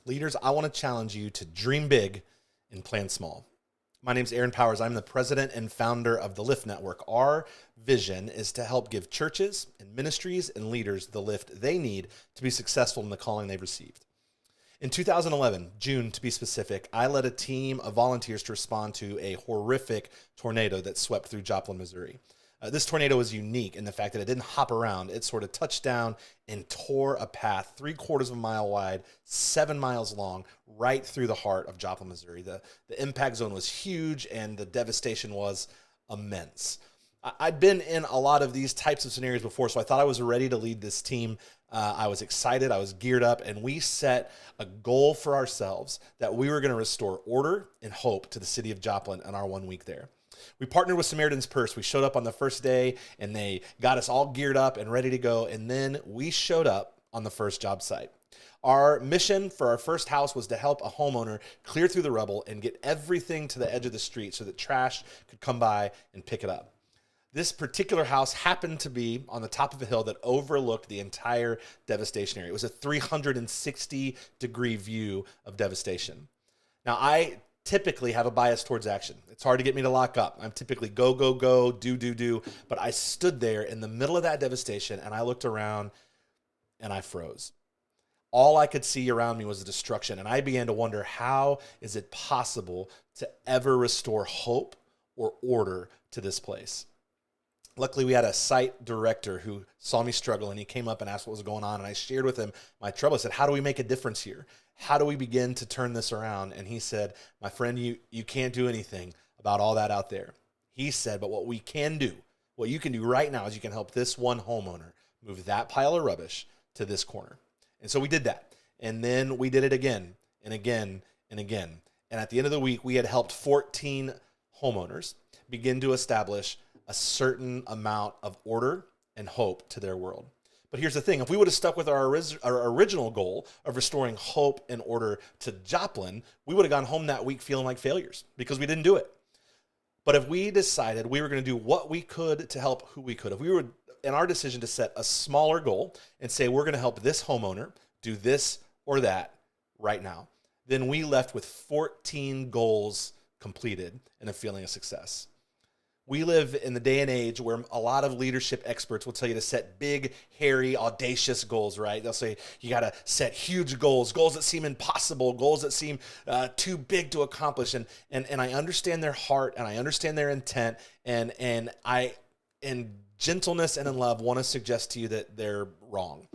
Leaders, I want to challenge you to dream big and plan small. My name is Aaron Powers. I'm the president and founder of the Lift Network. Our vision is to help give churches and ministries and leaders the lift they need to be successful in the calling they've received. In 2011, June to be specific, I led a team of volunteers to respond to a horrific tornado that swept through Joplin, Missouri. This tornado was unique in the fact that it didn't hop around. It sort of touched down and tore a path 3/4 of a mile wide, 7 miles long, right through the heart of Joplin, Missouri. The impact zone was huge and the devastation was immense. I'd been in a lot of these types of scenarios before, so I thought I was ready to lead this team. I was excited, I was geared up, and we set a goal for ourselves that we were going to restore order and hope to the city of Joplin in our 1 week there. We partnered with Samaritan's Purse. We showed up on the first day, and they got us all geared up and ready to go, and then we showed up on the first job site. Our mission for our first house was to help a homeowner clear through the rubble and get everything to the edge of the street so that trash could come by and pick it up. This particular house happened to be on the top of a hill that overlooked the entire devastation area. It was a 360-degree view of devastation. Now, I typically have a bias towards action. It's hard to get me to lock up. I'm typically go, go, go, do. But I stood there in the middle of that devastation and I looked around and I froze. All I could see around me was the destruction. And I began to wonder, how is it possible to ever restore hope or order to this place? Luckily, we had a site director who saw me struggle, and he came up and asked what was going on. And I shared with him my trouble. I said, how do we make a difference here? How do we begin to turn this around? And he said, my friend, you can't do anything about all that out there. He said, but what we can do, what you can do right now is you can help this one homeowner move that pile of rubbish to this corner. And so we did that. And then we did it again and again and again. And at the end of the week, we had helped 14 homeowners begin to establish a certain amount of order and hope to their world. But here's the thing. If we would have stuck with our original goal of restoring hope and order to Joplin, we would have gone home that week feeling like failures because we didn't do it. But if we decided we were going to do what we could to help who we could, if we were in our decision to set a smaller goal and say we're going to help this homeowner do this or that right now, then we left with 14 goals completed and a feeling of success. We live in the day and age where a lot of leadership experts will tell you to set big, hairy, audacious goals, right? They'll say you got to set huge goals, goals that seem impossible, goals that seem too big to accomplish. And I understand their heart and I understand their intent. And I, in gentleness and in love, want to suggest to you that they're wrong.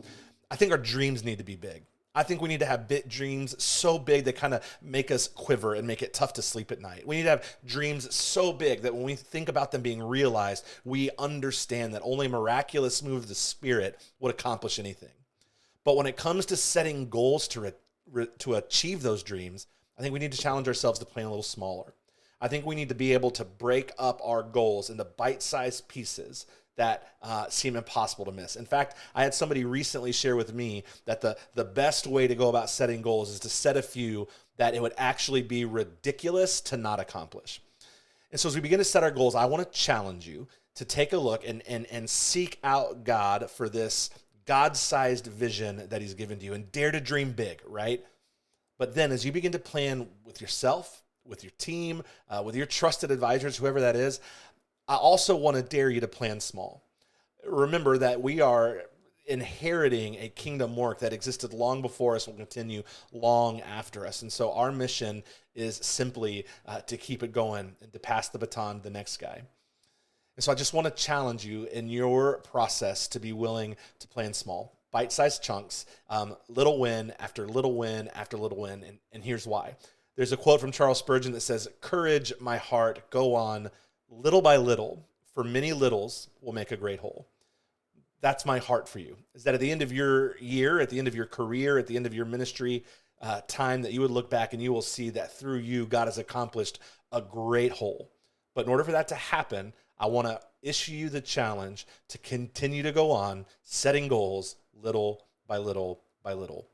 I think our dreams need to be big. I think we need to have big dreams so big they kind of make us quiver and make it tough to sleep at night. We need to have dreams so big that when we think about them being realized, we understand that only a miraculous move of the Spirit would accomplish anything. But when it comes to setting goals to achieve those dreams, I think we need to challenge ourselves to plan a little smaller. I think we need to be able to break up our goals into bite-sized pieces that seem impossible to miss. In fact, I had somebody recently share with me that the best way to go about setting goals is to set a few that it would actually be ridiculous to not accomplish. And so as we begin to set our goals, I want to challenge you to take a look and seek out God for this God-sized vision that he's given to you and dare to dream big, right? But then as you begin to plan with yourself, with your team, with your trusted advisors, whoever that is, I also want to dare you to plan small. Remember that we are inheriting a kingdom work that existed long before us and will continue long after us. And so our mission is simply to keep it going and to pass the baton to the next guy. And so I just want to challenge you in your process to be willing to plan small, bite-sized chunks, little win after little win after little win. And here's why. There's a quote from Charles Spurgeon that says, "Courage, my heart, go on. Little by little, for many littles will make a great whole." That's my heart for you, is that at the end of your year, at the end of your career, at the end of your ministry time, that you would look back and you will see that through you, God has accomplished a great whole. But in order for that to happen, I want to issue you the challenge to continue to go on setting goals little by little by little.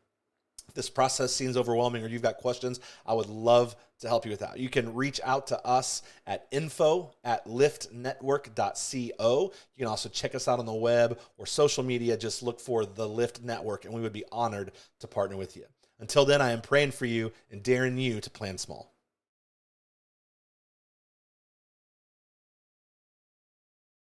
If this process seems overwhelming or you've got questions, I would love to help you with that. You can reach out to us at info@liftnetwork.co. You can also check us out on the web or social media. Just look for the Lift Network, and we would be honored to partner with you. Until then, I am praying for you and daring you to plan small.